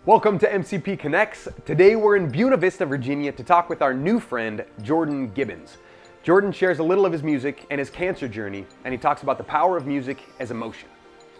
Welcome to MCP Connects. Today we're in Buena Vista, Virginia to talk with our new friend, Jordan Gibbons. Jordan shares a little of his music and his cancer journey, and he talks about the power of music as emotion.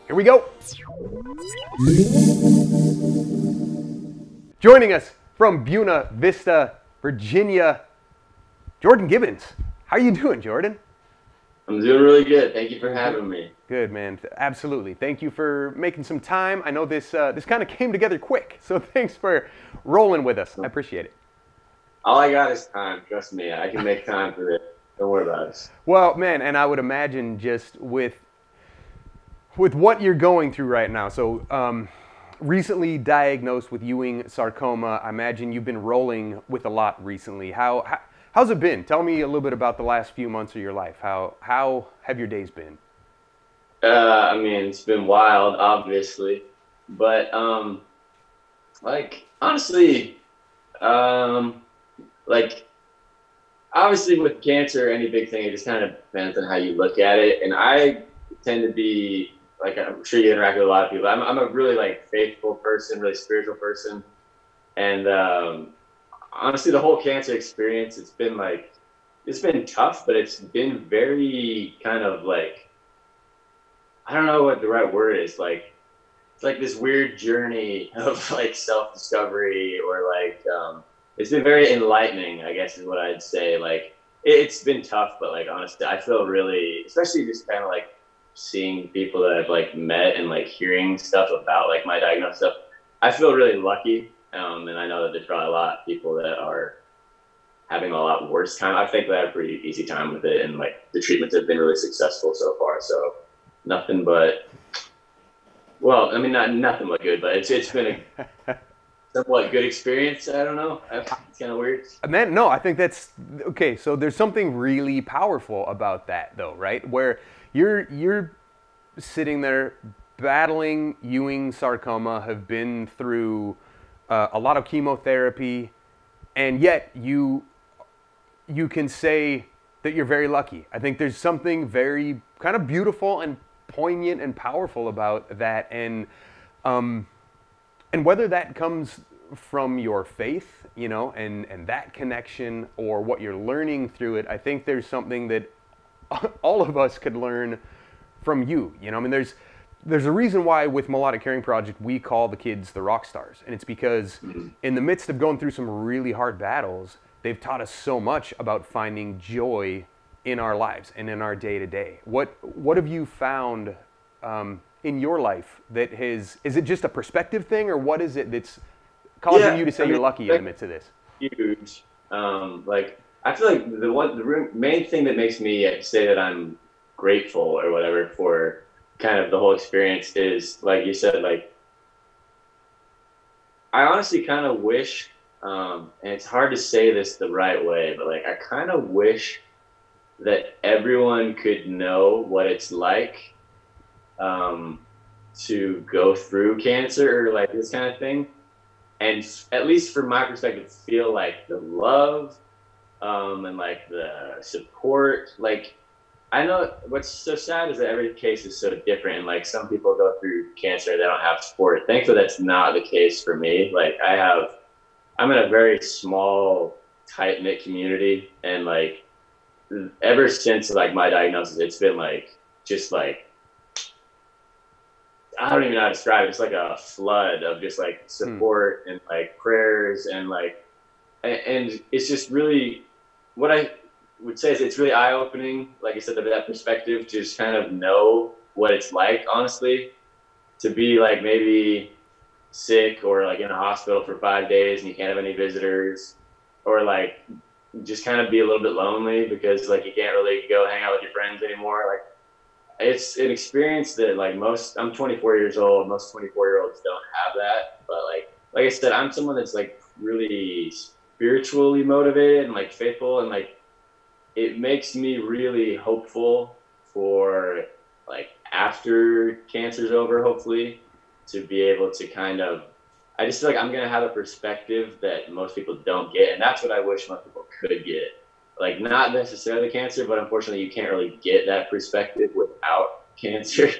Here we go. Joining us from Buena Vista, Virginia, Jordan Gibbons. How are you doing, Jordan? I'm doing really good. Thank you for having me. Good, man. Absolutely. Thank you for making some time. I know this kind of came together quick, so thanks for rolling with us. I appreciate it. All I got is time. Trust me. I can make time for it. Don't worry about it. Well, man, and I would imagine just with what you're going through right now. So recently diagnosed with Ewing sarcoma. I imagine you've been rolling with a lot recently. How's it been? Tell me a little bit about the last few months of your life. How have your days been? I mean, it's been wild, obviously, but honestly, obviously with cancer, any big thing, it just kind of depends on how you look at it. And I tend to be I'm sure you interact with a lot of people. I'm a really faithful person, really spiritual person, and honestly, the whole cancer experience, it's been tough, but it's been very kind of I don't know what the right word is. It's this weird journey of self-discovery, or it's been very enlightening, I guess is what I'd say. It's been tough, but honestly, I feel really, especially just kind of seeing people that I've met and hearing stuff about my diagnosis stuff, I feel really lucky. And I know that there's probably a lot of people that are having a lot worse time. I think they had a pretty easy time with it, and the treatments have been really successful so far. So nothing but, well, I mean, not nothing but good, but it's been a somewhat good experience. I don't know. It's kind of weird. Man, no, I think that's okay. So there's something really powerful about that, though, right? Where you're sitting there battling Ewing sarcoma, have been through a lot of chemotherapy, and yet you can say that you're very lucky. I think there's something very kind of beautiful and poignant and powerful about that, and whether that comes from your faith, and that connection, or what you're learning through it, I think there's something that all of us could learn from you. I mean, there's a reason why with Melodic Caring Project we call the kids the rockSTARs, and it's because in the midst of going through some really hard battles, they've taught us so much about finding joy in our lives and in our day-to-day. What have you found in your life that is it just a perspective thing, or what is it that's causing you to say you're lucky in the midst of this? Huge. I feel like the main thing that makes me say that I'm grateful or whatever for kind of the whole experience is, like you said, I honestly kind of wish, and it's hard to say this the right way, but I kind of wish that everyone could know what it's like to go through cancer or this kind of thing, and at least from my perspective, feel the love and the support. I know what's so sad is that every case is so different, and some people go through cancer and they don't have support. Thankfully, that's not the case for me. I'm in a very small, tight-knit community, and ever since my diagnosis, it's been I don't even know how to describe it. It's a flood of just support and prayers, and and it's just really, what I would say is it's really eye-opening, like I said, that perspective, to just kind of know what it's like, honestly, to be maybe sick or in a hospital for 5 days and you can't have any visitors, or just kind of be a little bit lonely because you can't really go hang out with your friends anymore. It's an experience that I'm 24 years old, most 24-year-olds don't have that, but like I said, I'm someone that's really spiritually motivated and faithful, and it makes me really hopeful for after cancer's over, hopefully, to be able to I just feel I'm going to have a perspective that most people don't get, and that's what I wish most people could get. Not necessarily cancer, but unfortunately you can't really get that perspective without cancer.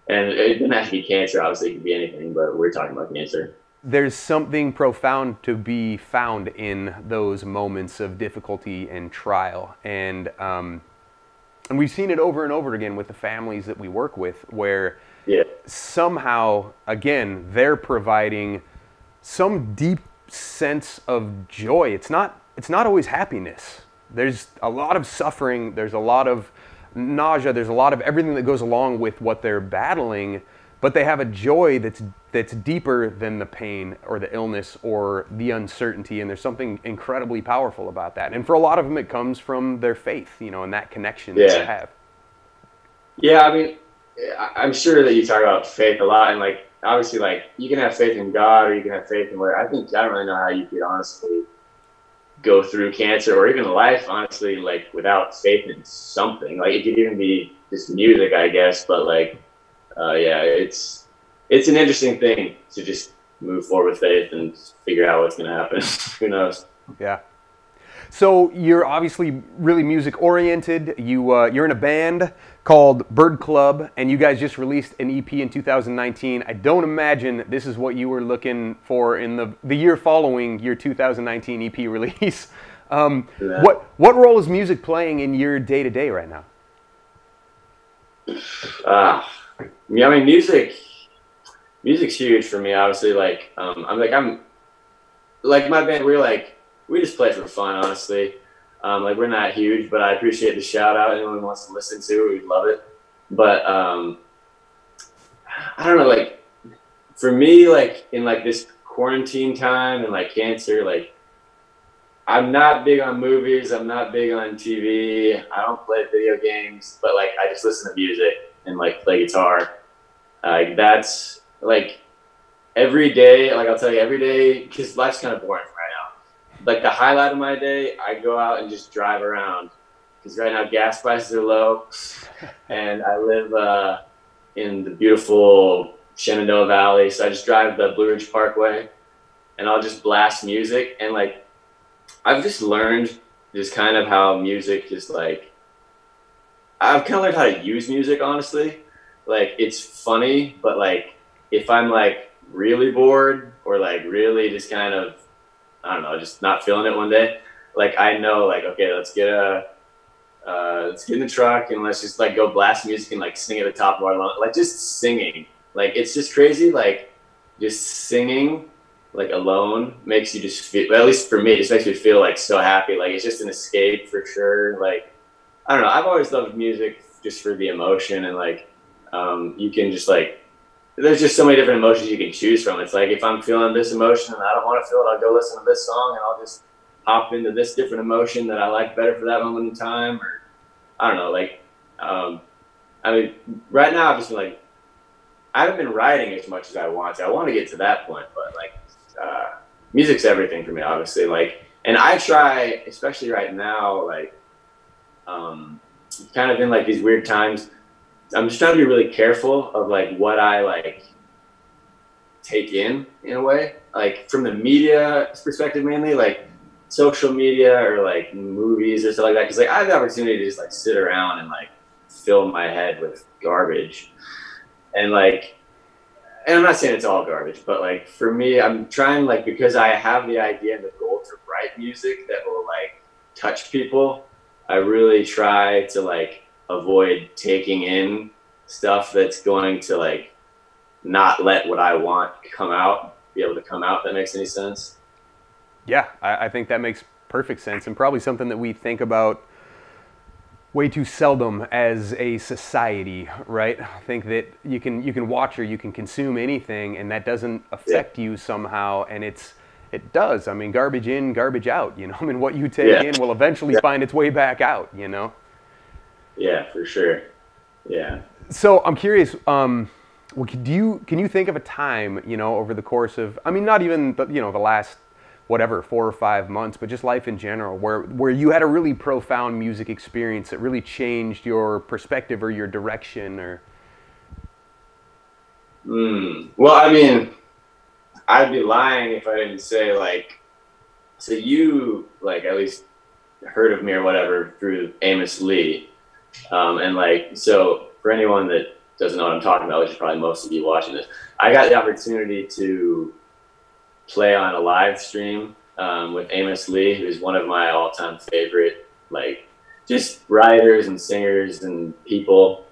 And it doesn't have to be cancer, obviously it could be anything, but we're talking about cancer. there's something profound to be found in those moments of difficulty and trial. And we've seen it over and over again with the families that we work with, where somehow, again, they're providing some deep sense of joy. It's not always happiness. There's a lot of suffering. There's a lot of nausea. There's a lot of everything that goes along with what they're battling. But they have a joy that's deeper than the pain or the illness or the uncertainty, and there's something incredibly powerful about that. And for a lot of them, it comes from their faith, you know, and that connection that they have. Yeah, I mean, I'm sure that you talk about faith a lot, and like obviously, like you can have faith in God or you can have faith in where I don't really know how you could honestly go through cancer or even life, honestly, like without faith in something. Like it could even be just music, I guess, but like. Yeah, it's an interesting thing to just move forward with faith and figure out what's going to happen. Who knows? Yeah. So you're obviously really music oriented. You're in a band called Bird Club, and you guys just released an EP in 2019. I don't imagine this is what you were looking for in the year following your 2019 EP release. What role is music playing in your day-to-day right now? Yeah, I mean, music's huge for me. Obviously, like I'm like my band. We just play for fun, honestly. Like we're not huge, but I appreciate the shout out. Anyone wants to listen to it, we'd love it. But I don't know, like for me, like in like this quarantine time and like cancer, like I'm not big on movies. I'm not big on TV. I don't play video games, but like I just listen to music and like play guitar. That's like every day, like I'll tell you every day, because life's kind of boring right now. Like the highlight of my day, I go out and just drive around because right now gas prices are low and I live in the beautiful Shenandoah Valley. So I just drive the Blue Ridge Parkway and I'll just blast music. And like, I've just learned just kind of how music just like, I've kind of learned how to use music, honestly. Like, it's funny, but like, if I'm like really bored or like really just kind of, I don't know, just not feeling it one day, like I know like, okay, let's get in the truck and let's just like go blast music and like sing at the top of our lungs. Like just singing, like it's just crazy. Like just singing like alone makes you just feel, well, at least for me, it just makes me feel like so happy. Like it's just an escape for sure. Like, I don't know. I've always loved music just for the emotion and like, you can just like, there's just so many different emotions you can choose from. It's like, if I'm feeling this emotion and I don't want to feel it, I'll go listen to this song and I'll just hop into this different emotion that I like better for that moment in time. Or I don't know, like, I mean, right now I've just been like, I haven't been writing as much as I want to. I want to get to that point, but like, music's everything for me, obviously. Like, and I try, especially right now, like, kind of in like these weird times, I'm just trying to be really careful of like what I like take in a way, like from the media perspective, mainly like social media or like movies or stuff like that. Cause like I have the opportunity to just like sit around and like fill my head with garbage and like, and I'm not saying it's all garbage, but like for me, I'm trying like, because I have the idea and the goal to write music that will like touch people, I really try to like avoid taking in stuff that's going to like not let what I want be able to come out. If that makes any sense. Yeah, I think that makes perfect sense, and probably something that we think about way too seldom as a society, right? I think that you can watch or you can consume anything and that doesn't affect you somehow, and it does. I mean, garbage in, garbage out, you know? I mean, what you take in will eventually find its way back out, you know? Yeah, for sure. Yeah. So I'm curious, can you think of a time, you know, over the course of, I mean, not even the last, whatever, 4 or 5 months, but just life in general, where you had a really profound music experience that really changed your perspective or your direction or? Well, I mean, I'd be lying if I didn't say like, so you like at least heard of me or whatever through Amos Lee. And like, so for anyone that doesn't know what I'm talking about, which is probably most of you watching this, I got the opportunity to play on a live stream with Amos Lee, who's one of my all-time favorite, like, just writers and singers and people.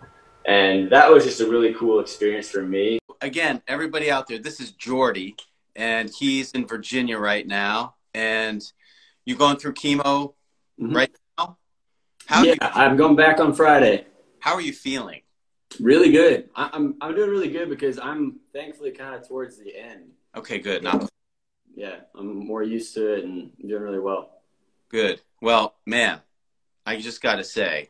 And that was just a really cool experience for me. Again, everybody out there, this is Jordy, and he's in Virginia right now. And you going through chemo right now? I'm going back on Friday. How are you feeling? Really good. I'm doing really good because I'm thankfully kind of towards the end. Okay, good. Yeah, I'm more used to it and doing really well. Good. Well, man, I just got to say,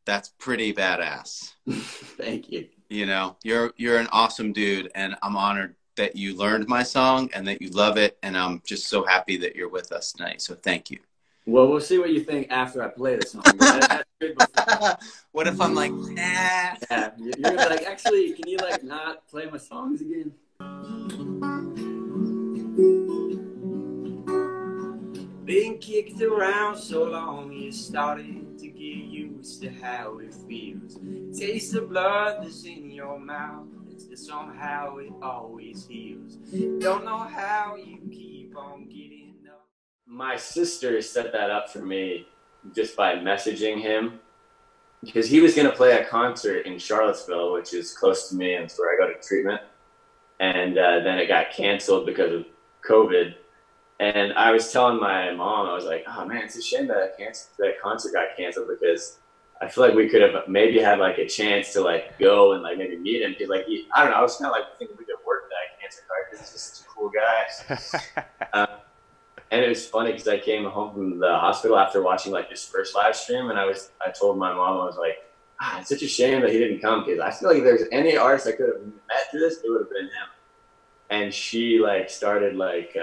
that's pretty badass. Thank you. You know, you're an awesome dude, and I'm honored that you learned my song and that you love it, and I'm just so happy that you're with us tonight. So thank you. Well, we'll see what you think after I play the song. That's good before. What if I'm like, nah? Yeah, you're gonna be like, actually, can you like not play my songs again? Been kicked around so long, you're starting to get used to how it feels. Taste the blood that's in your mouth, it's just somehow it always heals. Don't know how you keep on getting up. My sister set that up for me just by messaging him, because he was going to play a concert in Charlottesville, which is close to me and it's where I go to treatment. And then it got canceled because of COVID. And I was telling my mom, I was like, oh man, it's a shame that that concert got canceled, because I feel like we could have maybe had like a chance to like go and like maybe meet him. Cause like, I don't know, I was kind of like thinking we could work that cancer card because he's just such a cool guy. And it was funny because I came home from the hospital after watching like this first live stream, and I told my mom, I was like, it's such a shame that he didn't come, because I feel like if there's any artist I could have met through this, it would have been him. And she like started like,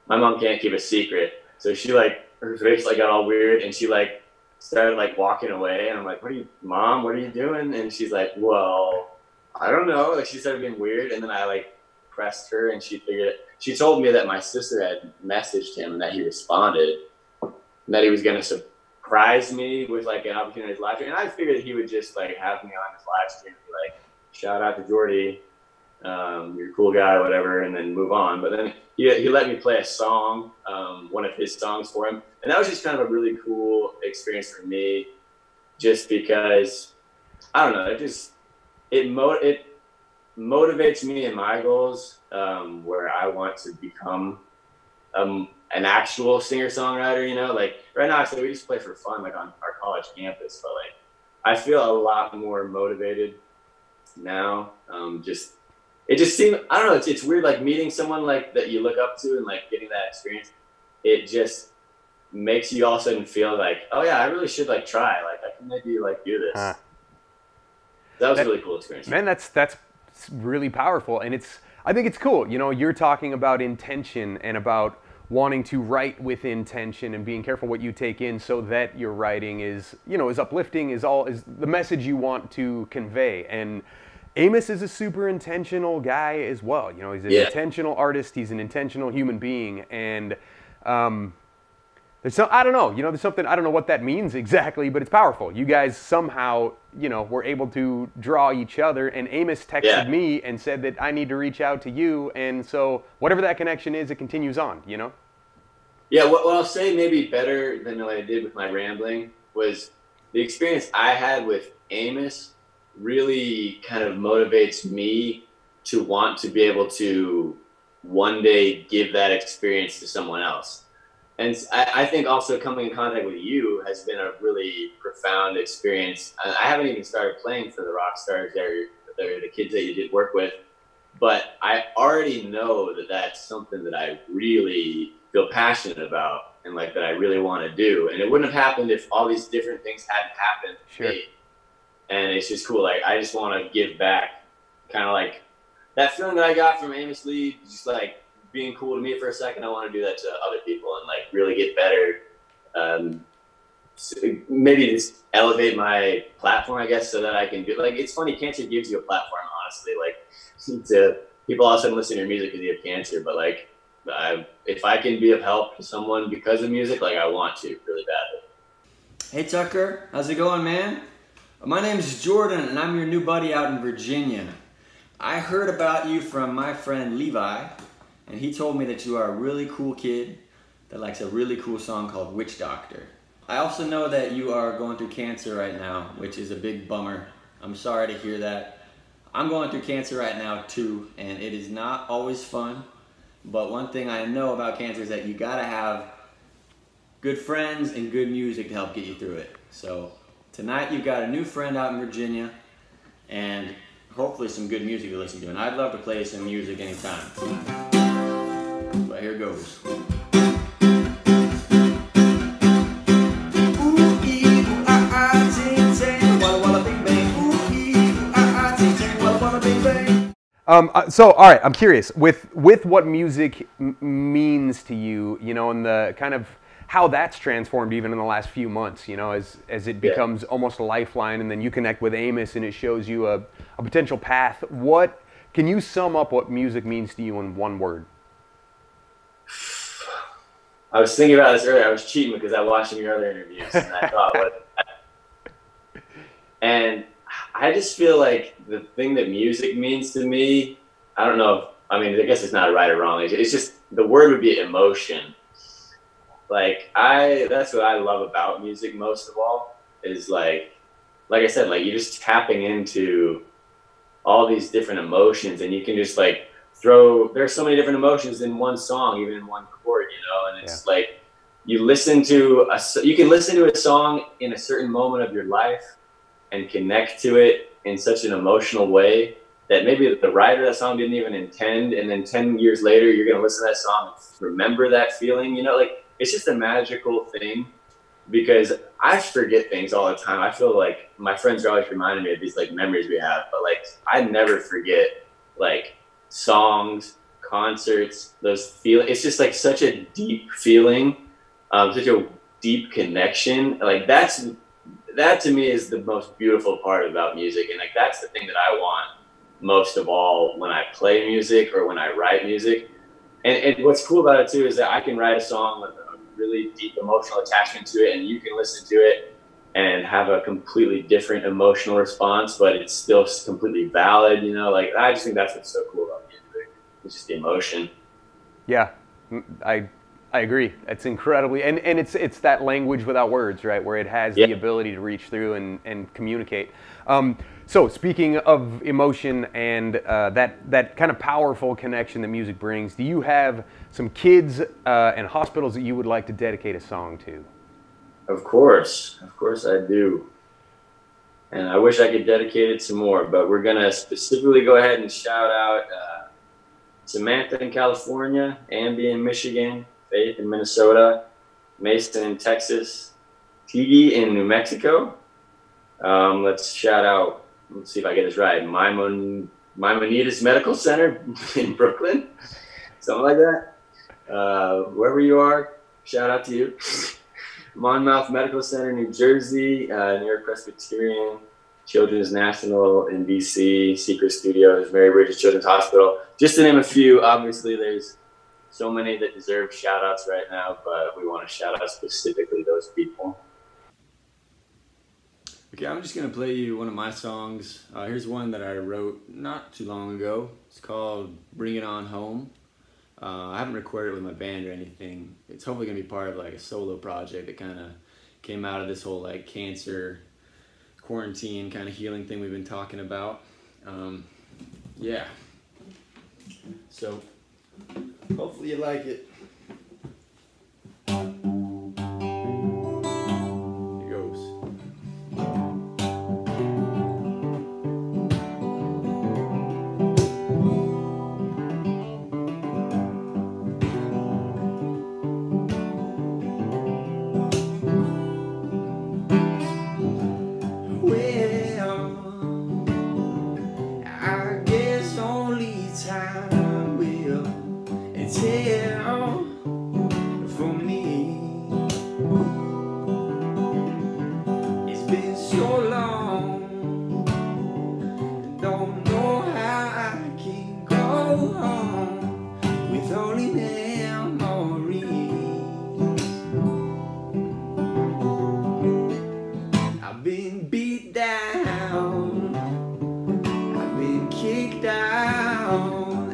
my mom can't keep a secret, so she like, her face like got all weird, and she like started like walking away, and I'm like, Mom, what are you doing? And she's like, well, I don't know. Like she started being weird, and then I like pressed her, and she told me that my sister had messaged him and that he responded, and that he was going to surprise me with like an opportunity to live stream. And I figured he would just like have me on his live stream and be like, shout out to Jordy, you're a cool guy, whatever, and then move on. But then he let me play a song, one of his songs for him. And that was just kind of a really cool experience for me, just because, I don't know, it motivates me in my goals, where I want to become an actual singer-songwriter, you know? Like, right now I say we just play for fun, like on our college campus, but like, I feel a lot more motivated now. It just seemed, I don't know, it's weird, like meeting someone like that you look up to and like getting that experience. It just makes you all of a sudden feel like, oh yeah, I really should like try, like I can maybe like do this. That was a really cool experience. Man, that's really powerful, and I think it's cool. You know, you're talking about intention and about wanting to write with intention and being careful what you take in so that your writing is, you know, is uplifting, is the message you want to convey. And Amos is a super intentional guy as well. You know, he's an intentional artist. He's an intentional human being. And I don't know, you know, there's something, I don't know what that means exactly, but it's powerful. You guys somehow, you know, were able to draw each other. And Amos texted me and said that I need to reach out to you. And so whatever that connection is, it continues on, you know? Yeah, what I'll say maybe better than what I did with my rambling was the experience I had with Amos really kind of motivates me to want to be able to one day give that experience to someone else. And I think also coming in contact with you has been a really profound experience. I haven't even started playing for the rockSTARs. They're the kids that you did work with, but I already know that that's something that I really feel passionate about and like that I really want to do. And it wouldn't have happened if all these different things hadn't happened to me. And it's just cool. Like, I just want to give back, kind of like that feeling that I got from Amos Lee, just like being cool to me for a second. I want to do that to other people and like really get better. Maybe just elevate my platform, I guess, so that I can do, like, it's funny, cancer gives you a platform, honestly. Like, people all of a sudden listen to your music because you have cancer, but like, if I can be of help to someone because of music, like I want to really badly. Hey Tucker, how's it going, man? My name's Jordan, and I'm your new buddy out in Virginia. I heard about you from my friend Levi, and he told me that you are a really cool kid that likes a really cool song called Witch Doctor. I also know that you are going through cancer right now, which is a big bummer. I'm sorry to hear that. I'm going through cancer right now too, and it is not always fun, but one thing I know about cancer is that you gotta have good friends and good music to help get you through it. So tonight you've got a new friend out in Virginia, and hopefully some good music to listen to. And I'd love to play some music anytime. But here goes. So, all right, I'm curious, with what music means to you, you know, and the kind of how that's transformed even in the last few months, you know, as it becomes almost a lifeline, and then you connect with Amos and it shows you a potential path. What can you sum up what music means to you in one word? I was thinking about this earlier. I was cheating because I watched some of your other interviews, and I thought, and I just feel like the thing that music means to me, I don't know. I mean, I guess it's not right or wrong. It's just, the word would be emotion. Like, that's what I love about music most of all, is like I said, like, you're just tapping into all these different emotions, and you can just like there's so many different emotions in one song, even in one chord, you know, and it's like, you can listen to a song in a certain moment of your life and connect to it in such an emotional way that maybe the writer of that song didn't even intend, and then 10 years later you're going to listen to that song and remember that feeling, you know, like, it's just a magical thing, because I forget things all the time. I feel like my friends are always reminding me of these like memories we have, but like, I never forget like songs, concerts, those feelings. It's just like such a deep feeling, such a deep connection. Like, that to me is the most beautiful part about music, and like, that's the thing that I want most of all when I play music or when I write music. And what's cool about it too is that I can write a song with a really deep emotional attachment to it, and you can listen to it and have a completely different emotional response, but it's still completely valid, you know. Like, I just think that's what's so cool about music. It's just the emotion. Yeah, I agree. It's incredibly, and it's that language without words, right? Where it has the ability to reach through and communicate. So speaking of emotion and that kind of powerful connection that music brings, do you have some kids and hospitals that you would like to dedicate a song to? Of course I do. And I wish I could dedicate it to more, but we're gonna specifically go ahead and shout out Samantha in California, Ambee in Michigan, Faith in Minnesota, Mason in Texas, Tigi in New Mexico. Let's shout out, let's see if I get this right, Maimonides Medical Center in Brooklyn, something like that. Wherever you are, shout out to you. Monmouth Medical Center, New Jersey, NewYork-Presbyterian, Children's National in DC, Seacrest Studios, Mary Bridges Children's Hospital. Just to name a few. Obviously, there's so many that deserve shout outs right now, but we want to shout out specifically those people. Okay, I'm just going to play you one of my songs. Here's one that I wrote not too long ago. It's called Bring It On Home. I haven't recorded it with my band or anything. It's hopefully going to be part of like a solo project that kind of came out of this whole like cancer, quarantine kind of healing thing we've been talking about. Yeah. So hopefully you like it.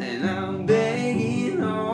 And I'm begging on.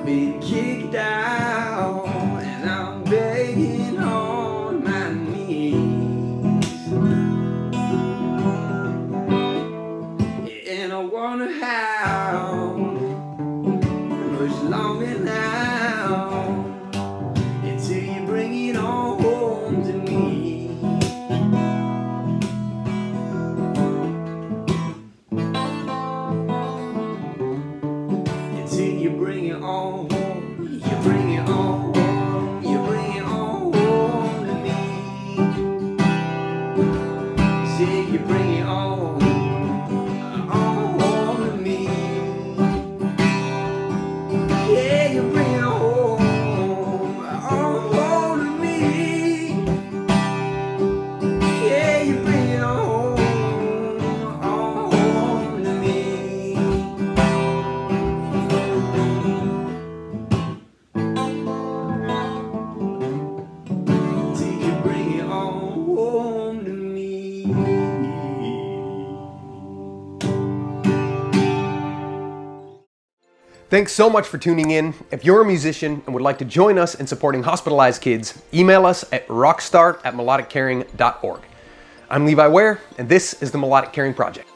been kicked out, and I'm begging on my knees. And I wonder how much longer now until you bring it on home to me. Until you bring it on home, you bring it on home, you bring it on home to me. Say you bring it on home to me. Yeah, you bring it home to me. Yeah, you bring it home to me. Till you bring it home to me. Thanks so much for tuning in. If you're a musician and would like to join us in supporting hospitalized kids, email us at rockstar@melodiccaring.org. I'm Levi Ware, and this is the Melodic Caring Project.